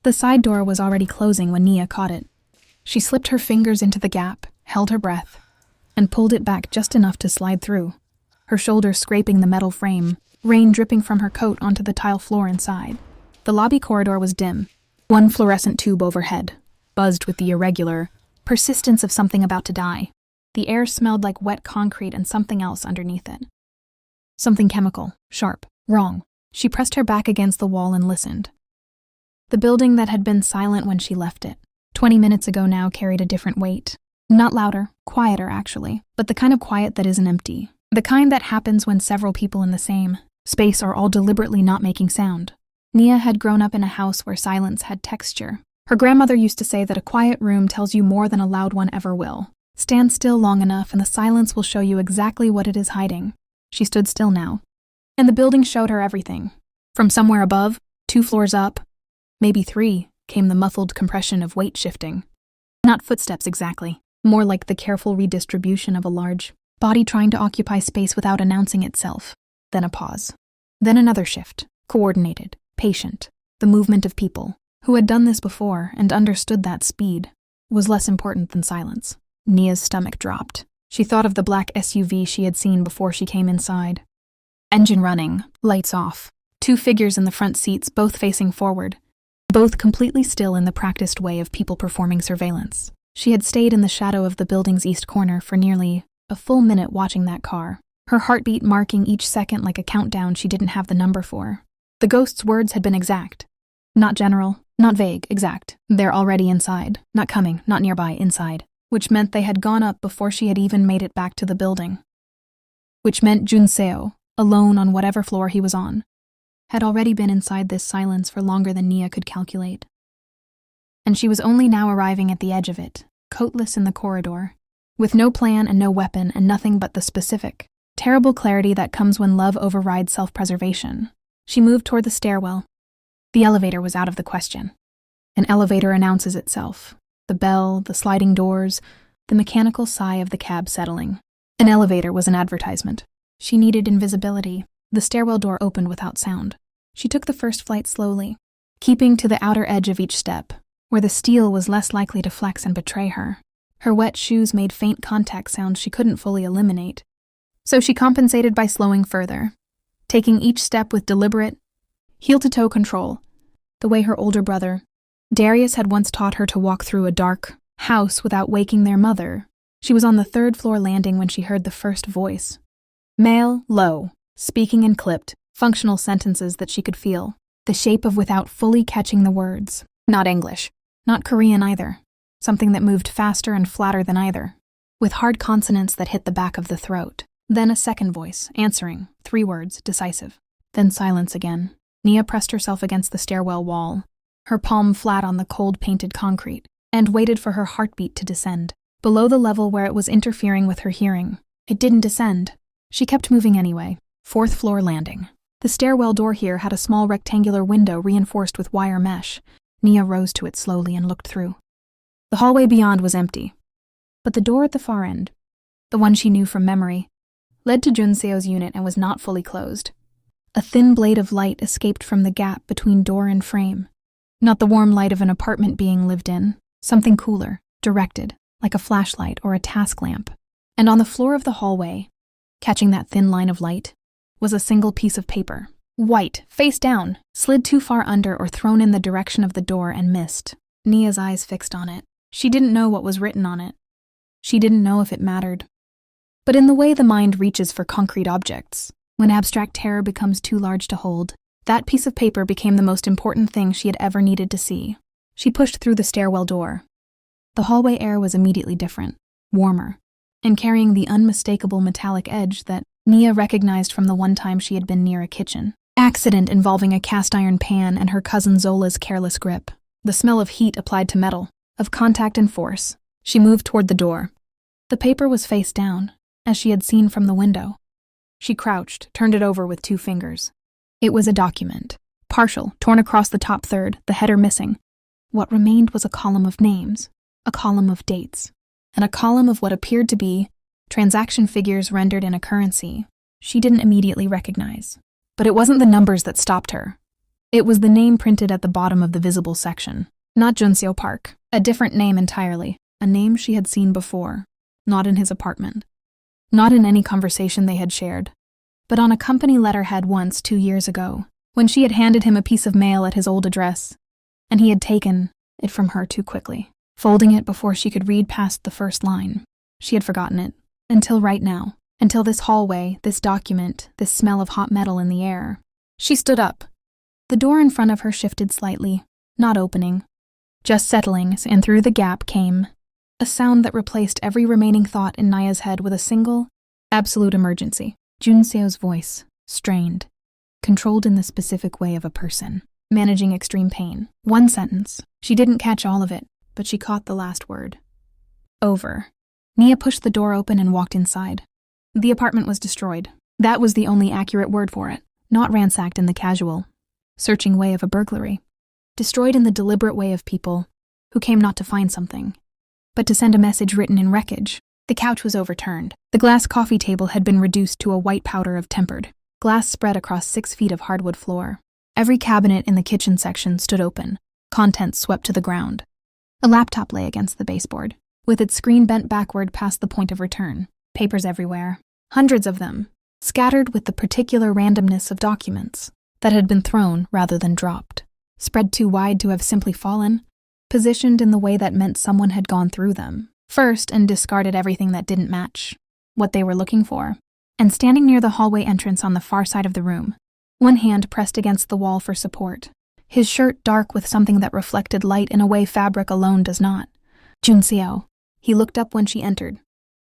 The side door was already closing when Nia caught it. She slipped her fingers into the gap, held her breath, and pulled it back just enough to slide through, her shoulders scraping the metal frame, rain dripping from her coat onto the tile floor inside. The lobby corridor was dim. One fluorescent tube overhead, buzzed with the irregular persistence of something about to die. The air smelled like wet concrete and something else underneath it. Something chemical, sharp, wrong. She pressed her back against the wall and listened. The building that had been silent when she left it 20 minutes ago now carried a different weight. Not louder, quieter actually, but the kind of quiet that isn't empty. The kind that happens when several people in the same space are all deliberately not making sound. Nia had grown up in a house where silence had texture. Her grandmother used to say that a quiet room tells you more than a loud one ever will. Stand still long enough and the silence will show you exactly what it is hiding. She stood still now, and the building showed her everything. From somewhere above, 2 floors up, maybe 3, came the muffled compression of weight shifting. Not footsteps exactly, more like the careful redistribution of a large body trying to occupy space without announcing itself. Then a pause. Then another shift, coordinated, patient. The movement of people, who had done this before and understood that speed, was less important than silence. Nia's stomach dropped. She thought of the black SUV she had seen before she came inside. Engine running, lights off. 2 figures in the front seats, both facing forward, both completely still in the practiced way of people performing surveillance. She had stayed in the shadow of the building's east corner for nearly a full minute watching that car, her heartbeat marking each second like a countdown she didn't have the number for. The ghost's words had been exact. Not general, not vague, exact. They're already inside. Not coming, not nearby, inside. Which meant they had gone up before she had even made it back to the building. Which meant Junseo, alone on whatever floor he was on, had already been inside this silence for longer than Nia could calculate. And she was only now arriving at the edge of it, coatless in the corridor, with no plan and no weapon and nothing but the specific, terrible clarity that comes when love overrides self-preservation. She moved toward the stairwell. The elevator was out of the question. An elevator announces itself. The bell, the sliding doors, the mechanical sigh of the cab settling. An elevator was an advertisement. She needed invisibility. The stairwell door opened without sound. She took the first flight slowly, keeping to the outer edge of each step, where the steel was less likely to flex and betray her. Her wet shoes made faint contact sounds she couldn't fully eliminate, so she compensated by slowing further, taking each step with deliberate, heel-to-toe control, the way her older brother, Darius, had once taught her to walk through a dark house without waking their mother. She was on the 3rd floor landing when she heard the first voice. Male, low, speaking in clipped, functional sentences that she could feel, the shape of without fully catching the words. Not English, not Korean either, something that moved faster and flatter than either, with hard consonants that hit the back of the throat. Then a second voice, answering, 3 words, decisive. Then silence again. Nia pressed herself against the stairwell wall, her palm flat on the cold painted concrete, and waited for her heartbeat to descend, below the level where it was interfering with her hearing. It didn't descend. She kept moving anyway. 4th floor landing. The stairwell door here had a small rectangular window reinforced with wire mesh. Nia rose to it slowly and looked through. The hallway beyond was empty, but the door at the far end, the one she knew from memory, led to Junseo's unit and was not fully closed. A thin blade of light escaped from the gap between door and frame. Not the warm light of an apartment being lived in, something cooler, directed, like a flashlight or a task lamp. And on the floor of the hallway, catching that thin line of light, was a single piece of paper. White, face down, slid too far under or thrown in the direction of the door and missed. Nia's eyes fixed on it. She didn't know what was written on it. She didn't know if it mattered. But in the way the mind reaches for concrete objects, when abstract terror becomes too large to hold, that piece of paper became the most important thing she had ever needed to see. She pushed through the stairwell door. The hallway air was immediately different, warmer, and carrying the unmistakable metallic edge that Nia recognized from the one time she had been near a kitchen accident involving a cast-iron pan and her cousin Zola's careless grip. The smell of heat applied to metal, of contact and force. She moved toward the door. The paper was face down, as she had seen from the window. She crouched, turned it over with 2 fingers. It was a document, partial, torn across the top third, the header missing. What remained was a column of names, a column of dates, and a column of what appeared to be transaction figures rendered in a currency she didn't immediately recognize. But it wasn't the numbers that stopped her. It was the name printed at the bottom of the visible section. Not Junseo Park, a different name entirely, a name she had seen before, not in his apartment, not in any conversation they had shared, but on a company letterhead once 2 years ago, when she had handed him a piece of mail at his old address, and he had taken it from her too quickly, folding it before she could read past the first line. She had forgotten it, until right now, until this hallway, this document, this smell of hot metal in the air. She stood up. The door in front of her shifted slightly, not opening, just settling, and through the gap came a sound that replaced every remaining thought in Naya's head with a single, absolute emergency. Junseo's voice, strained, controlled in the specific way of a person, managing extreme pain. One sentence. She didn't catch all of it, but she caught the last word. Over. Nia pushed the door open and walked inside. The apartment was destroyed. That was the only accurate word for it. Not ransacked in the casual, searching way of a burglary. Destroyed in the deliberate way of people who came not to find something, but to send a message written in wreckage. The couch was overturned. The glass coffee table had been reduced to a white powder of tempered glass spread across 6 feet of hardwood floor. Every cabinet in the kitchen section stood open, contents swept to the ground. A laptop lay against the baseboard, with its screen bent backward past the point of return. Papers everywhere, hundreds of them, scattered with the particular randomness of documents that had been thrown rather than dropped, spread too wide to have simply fallen, positioned in the way that meant someone had gone through them first and discarded everything that didn't match what they were looking for. And standing near the hallway entrance on the far side of the room, one hand pressed against the wall for support, his shirt dark with something that reflected light in a way fabric alone does not. Junseo. He looked up when she entered.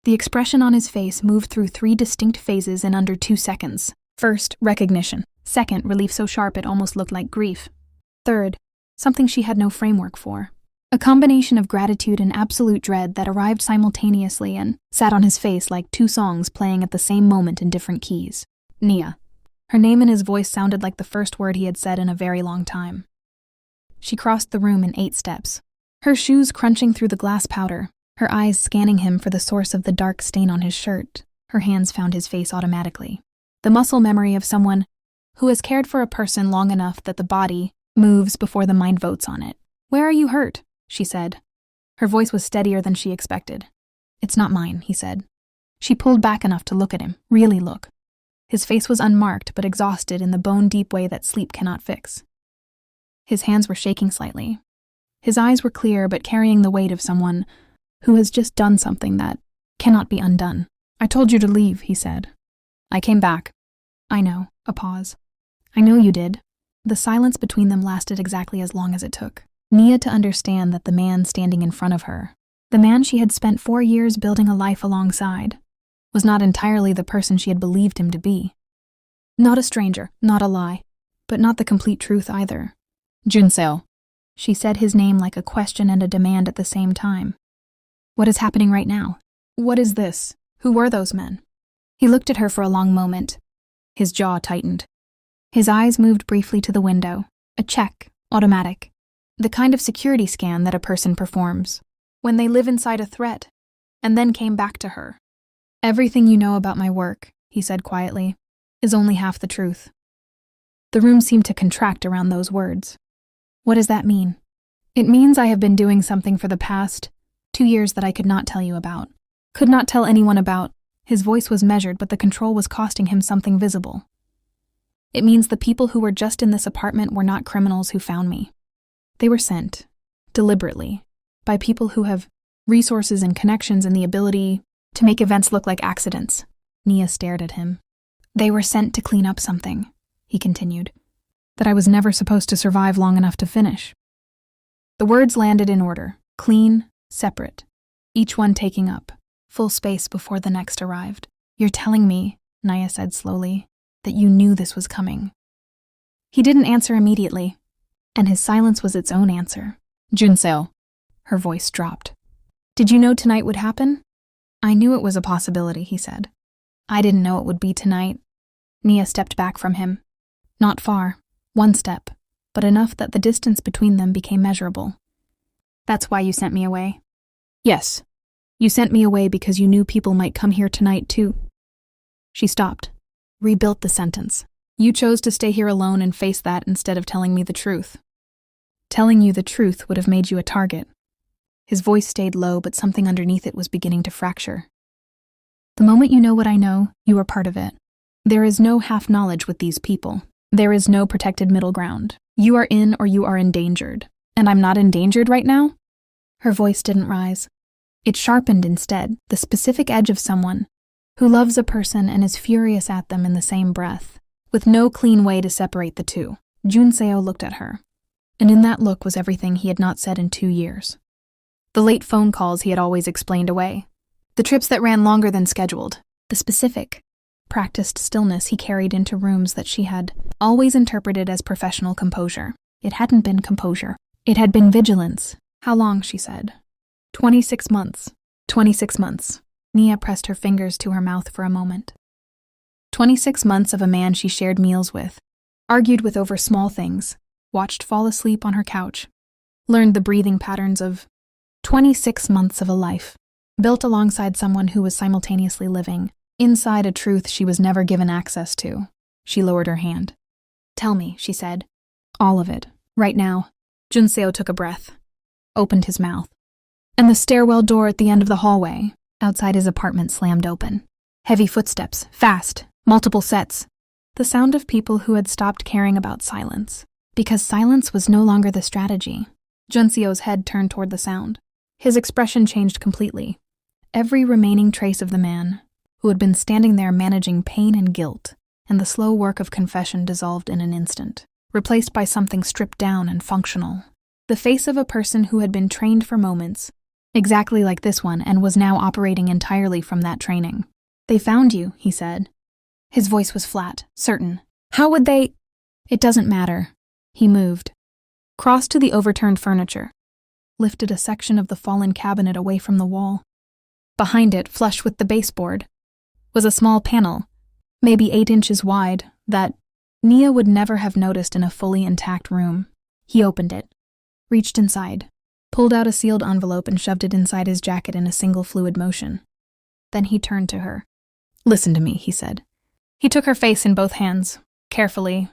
The expression on his face moved through 3 distinct phases in under 2 seconds. First, recognition. Second, relief so sharp it almost looked like grief. Third, something she had no framework for. A combination of gratitude and absolute dread that arrived simultaneously and sat on his face like 2 songs playing at the same moment in different keys. Nia. Her name and his voice sounded like the first word he had said in a very long time. She crossed the room in 8 steps, her shoes crunching through the glass powder, her eyes scanning him for the source of the dark stain on his shirt. Her hands found his face automatically. The muscle memory of someone who has cared for a person long enough that the body moves before the mind votes on it. "Where are you hurt?" she said. Her voice was steadier than she expected. "It's not mine," he said. She pulled back enough to look at him, really look. His face was unmarked but exhausted in the bone-deep way that sleep cannot fix. His hands were shaking slightly. His eyes were clear but carrying the weight of someone who has just done something that cannot be undone. "I told you to leave," he said. "I came back." "I know." A pause. "I know you did." The silence between them lasted exactly as long as it took Nia to understand that the man standing in front of her, the man she had spent 4 years building a life alongside, was not entirely the person she had believed him to be. Not a stranger, not a lie, but not the complete truth either. "Junseo." She said his name like a question and a demand at the same time. "What is happening right now? What is this? Who were those men?" He looked at her for a long moment. His jaw tightened. His eyes moved briefly to the window. A check, automatic. The kind of security scan that a person performs when they live inside a threat, and then came back to her. "Everything you know about my work," he said quietly, "is only half the truth." The room seemed to contract around those words. "What does that mean?" "It means I have been doing something for the past 2 years that I could not tell you about. Could not tell anyone about." His voice was measured, but the control was costing him something visible. "It means the people who were just in this apartment were not criminals who found me. They were sent, deliberately, by people who have resources and connections and the ability to make events look like accidents." Nia stared at him. "They were sent to clean up something," he continued, "that I was never supposed to survive long enough to finish." The words landed in order, clean, separate, each one taking up full space before the next arrived. "You're telling me," Nia said slowly, "that you knew this was coming." He didn't answer immediately, and his silence was its own answer. "Junseo." Her voice dropped. "Did you know tonight would happen?" "I knew it was a possibility," he said. "I didn't know it would be tonight." Nia stepped back from him. Not far, 1 step, but enough that the distance between them became measurable. "That's why you sent me away?" "Yes. You sent me away because you knew people might come here tonight too." She stopped, rebuilt the sentence. You chose to stay here alone and face that instead of telling me the truth. Telling you the truth would have made you a target. His voice stayed low, but something underneath it was beginning to fracture. The moment you know what I know, you are part of it. There is no half-knowledge with these people. There is no protected middle ground. You are in or you are endangered. And I'm not endangered right now? Her voice didn't rise. It sharpened instead, the specific edge of someone who loves a person and is furious at them in the same breath, with no clean way to separate the two. Junseo looked at her, and in that look was everything he had not said in 2 years. The late phone calls he had always explained away. The trips that ran longer than scheduled. The specific, practiced stillness he carried into rooms that she had always interpreted as professional composure. It hadn't been composure. It had been vigilance. How long, she said. 26 months. 26 months. Nia pressed her fingers to her mouth for a moment. 26 months of a man she shared meals with, argued with over small things, watched fall asleep on her couch, learned the breathing patterns of 26 months of a life, built alongside someone who was simultaneously living inside a truth she was never given access to. She lowered her hand. Tell me, she said. All of it. Right now. Junseo took a breath, opened his mouth, and the stairwell door at the end of the hallway outside his apartment slammed open. Heavy footsteps, fast, multiple sets. The sound of people who had stopped caring about silence, because silence was no longer the strategy. Junseo's head turned toward the sound. His expression changed completely. Every remaining trace of the man, who had been standing there managing pain and guilt, and the slow work of confession dissolved in an instant, replaced by something stripped down and functional. The face of a person who had been trained for moments, exactly like this one, and was now operating entirely from that training. They found you, he said. His voice was flat, certain. How would they? It doesn't matter. He moved, crossed to the overturned furniture, lifted a section of the fallen cabinet away from the wall. Behind it, flush with the baseboard, was a small panel, maybe 8 inches wide, that Nia would never have noticed in a fully intact room. He opened it, reached inside, pulled out a sealed envelope and shoved it inside his jacket in a single fluid motion. Then he turned to her. Listen to me, he said. He took her face in both hands, carefully.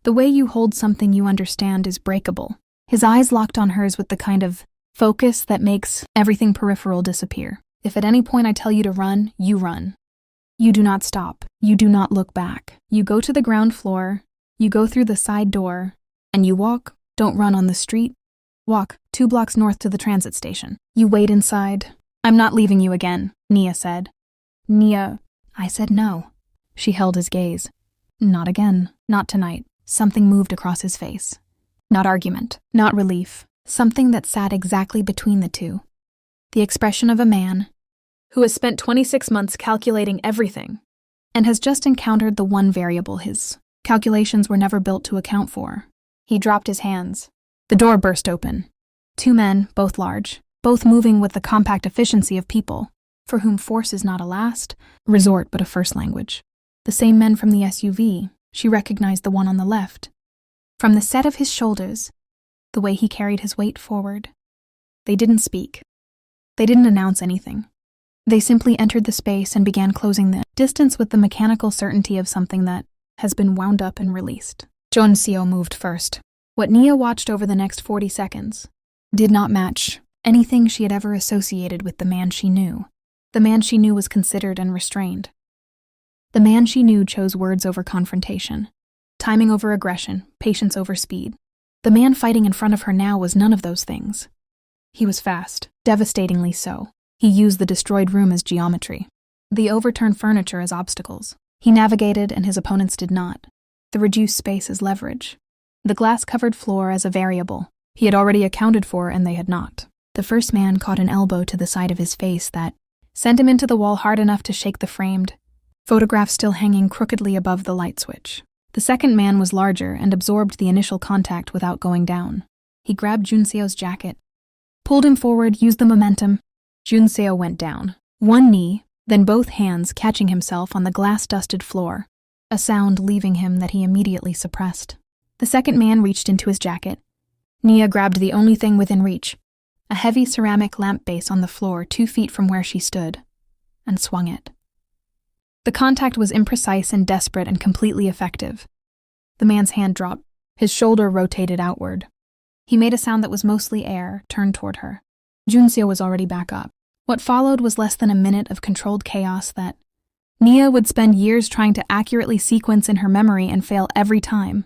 The way you hold something you understand is breakable. His eyes locked on hers with the kind of focus that makes everything peripheral disappear. If at any point I tell you to run, you run. You do not stop. You do not look back. You go to the ground floor, you go through the side door, and you walk. Don't run on the street. Walk 2 blocks north to the transit station. You wait inside. I'm not leaving you again, Nia said. Nia. I said no. She held his gaze. Not again. Not tonight. Something moved across his face. Not argument. Not relief. Something that sat exactly between the two. The expression of a man who has spent 26 months calculating everything and has just encountered the one variable his calculations were never built to account for. He dropped his hands. The door burst open. 2 men, both large, both moving with the compact efficiency of people, for whom force is not a last resort but a first language. The same men from the SUV, she recognized the one on the left. From the set of his shoulders, the way he carried his weight forward. They didn't speak. They didn't announce anything. They simply entered the space and began closing the distance with the mechanical certainty of something that has been wound up and released. Junseo moved first. What Nia watched over the next 40 seconds did not match anything she had ever associated with the man she knew. The man she knew was considered and restrained. The man she knew chose words over confrontation, timing over aggression, patience over speed. The man fighting in front of her now was none of those things. He was fast, devastatingly so. He used the destroyed room as geometry, the overturned furniture as obstacles. He navigated and his opponents did not. The reduced space as leverage. The glass-covered floor as a variable he had already accounted for and they had not. The first man caught an elbow to the side of his face that sent him into the wall hard enough to shake the framed photograph still hanging crookedly above the light switch. The second man was larger and absorbed the initial contact without going down. He grabbed Junseo's jacket, pulled him forward, used the momentum. Junseo went down, one knee, then both hands catching himself on the glass-dusted floor, a sound leaving him that he immediately suppressed. The second man reached into his jacket. Nia grabbed the only thing within reach, a heavy ceramic lamp base on the floor 2 feet from where she stood, and swung it. The contact was imprecise and desperate and completely effective. The man's hand dropped. His shoulder rotated outward. He made a sound that was mostly air, turned toward her. Junseo was already back up. What followed was less than a minute of controlled chaos that Nia would spend years trying to accurately sequence in her memory and fail every time,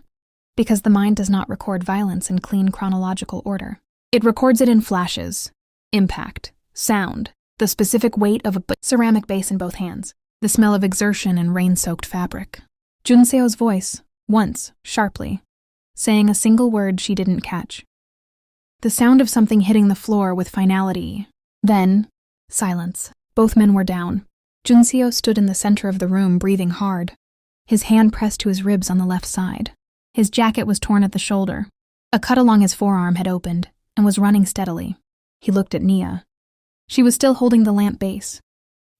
because the mind does not record violence in clean chronological order. It records it in flashes, impact, sound, the specific weight of a ceramic base in both hands, the smell of exertion and rain-soaked fabric. Junseo's voice, once, sharply, saying a single word she didn't catch. The sound of something hitting the floor with finality. Then, silence. Both men were down. Junseo stood in the center of the room, breathing hard. His hand pressed to his ribs on the left side. His jacket was torn at the shoulder. A cut along his forearm had opened and was running steadily. He looked at Nia. She was still holding the lamp base.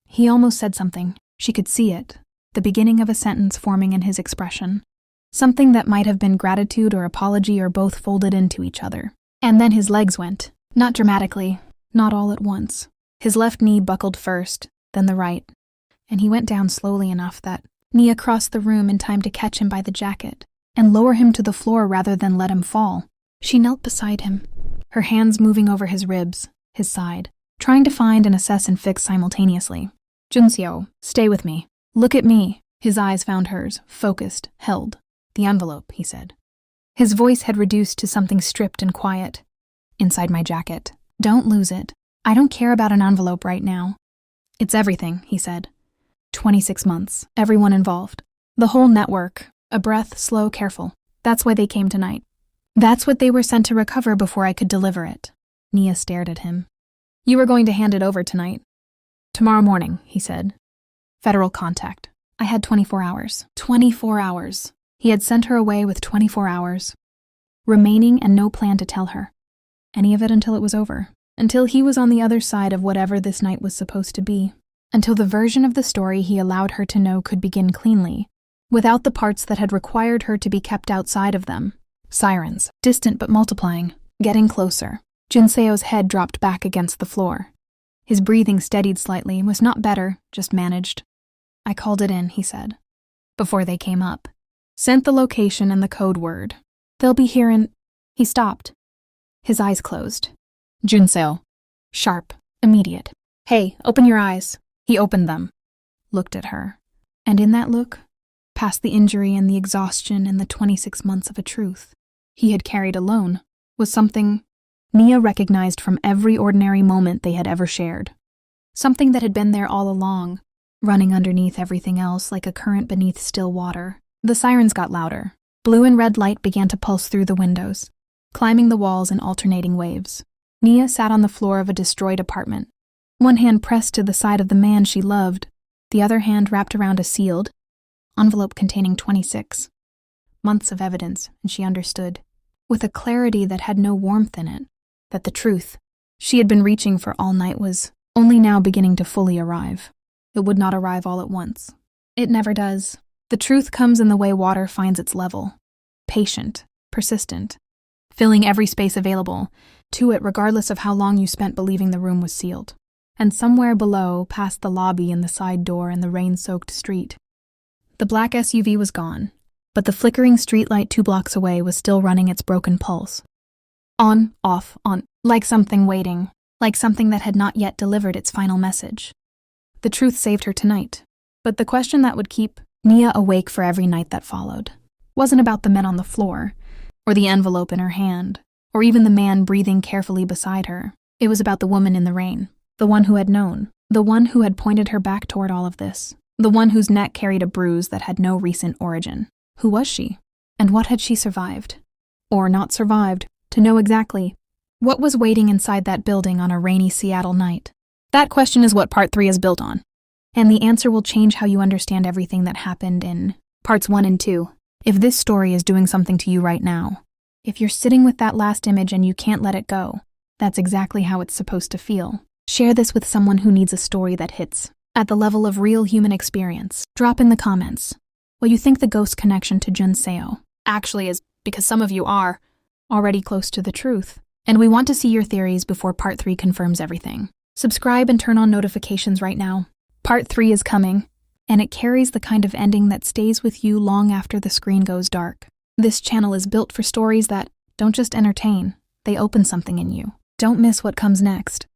He almost said something. She could see it, the beginning of a sentence forming in his expression. Something that might have been gratitude or apology or both folded into each other. And then his legs went. Not dramatically, not all at once. His left knee buckled first, then the right, and he went down slowly enough that Nia crossed the room in time to catch him by the jacket and lower him to the floor rather than let him fall. She knelt beside him, her hands moving over his ribs, his side, trying to find and assess and fix simultaneously. Junseo, stay with me. Look at me. His eyes found hers, focused, held. The envelope, he said. His voice had reduced to something stripped and quiet. Inside my jacket. Don't lose it. I don't care about an envelope right now. It's everything, he said. 26 months, everyone involved. The whole network. A breath, slow, careful. That's why they came tonight. That's what they were sent to recover before I could deliver it. Nia stared at him. You were going to hand it over tonight. Tomorrow morning, he said. Federal contact. I had 24 hours. 24 hours. He had sent her away with 24 hours. Remaining and no plan to tell her. Any of it until it was over. Until he was on the other side of whatever this night was supposed to be. Until the version of the story he allowed her to know could begin cleanly, without the parts that had required her to be kept outside of them. Sirens, distant but multiplying, getting closer. Junseo's head dropped back against the floor. His breathing steadied slightly, was not better, just managed. I called it in, he said, before they came up. Sent the location and the code word. They'll be here in... He stopped. His eyes closed. Junseo. Sharp. Immediate. Hey, open your eyes. He opened them. Looked at her. And in that look, past the injury and the exhaustion and the 26 months of a truth he had carried alone, was something Nia recognized from every ordinary moment they had ever shared. Something that had been there all along, running underneath everything else like a current beneath still water. The sirens got louder. Blue and red light began to pulse through the windows, climbing the walls in alternating waves. Nia sat on the floor of a destroyed apartment, one hand pressed to the side of the man she loved, the other hand wrapped around a sealed envelope containing 26 months of evidence, and she understood, with a clarity that had no warmth in it, that the truth she had been reaching for all night was only now beginning to fully arrive. It would not arrive all at once. It never does. The truth comes in the way water finds its level. Patient, persistent, filling every space available to it regardless of how long you spent believing the room was sealed. And somewhere below, past the lobby and the side door and the rain-soaked street, the black SUV was gone, but the flickering streetlight 2 blocks away was still running its broken pulse. On, off, on, like something waiting, like something that had not yet delivered its final message. The truth saved her tonight, but the question that would keep Nia awake for every night that followed wasn't about the men on the floor, or the envelope in her hand, or even the man breathing carefully beside her. It was about the woman in the rain, the one who had known, the one who had pointed her back toward all of this, the one whose neck carried a bruise that had no recent origin. Who was she? And what had she survived? Or not survived, to know exactly what was waiting inside that building on a rainy Seattle night? That question is what Part 3 is built on. And the answer will change how you understand everything that happened in Parts 1 and 2. If this story is doing something to you right now, if you're sitting with that last image and you can't let it go, that's exactly how it's supposed to feel. Share this with someone who needs a story that hits at the level of real human experience. Drop in the comments what you think the ghost connection to Junseo actually is, because some of you are already close to the truth. And we want to see your theories before Part 3 confirms everything. Subscribe and turn on notifications right now. Part 3 is coming, and it carries the kind of ending that stays with you long after the screen goes dark. This channel is built for stories that don't just entertain, they open something in you. Don't miss what comes next.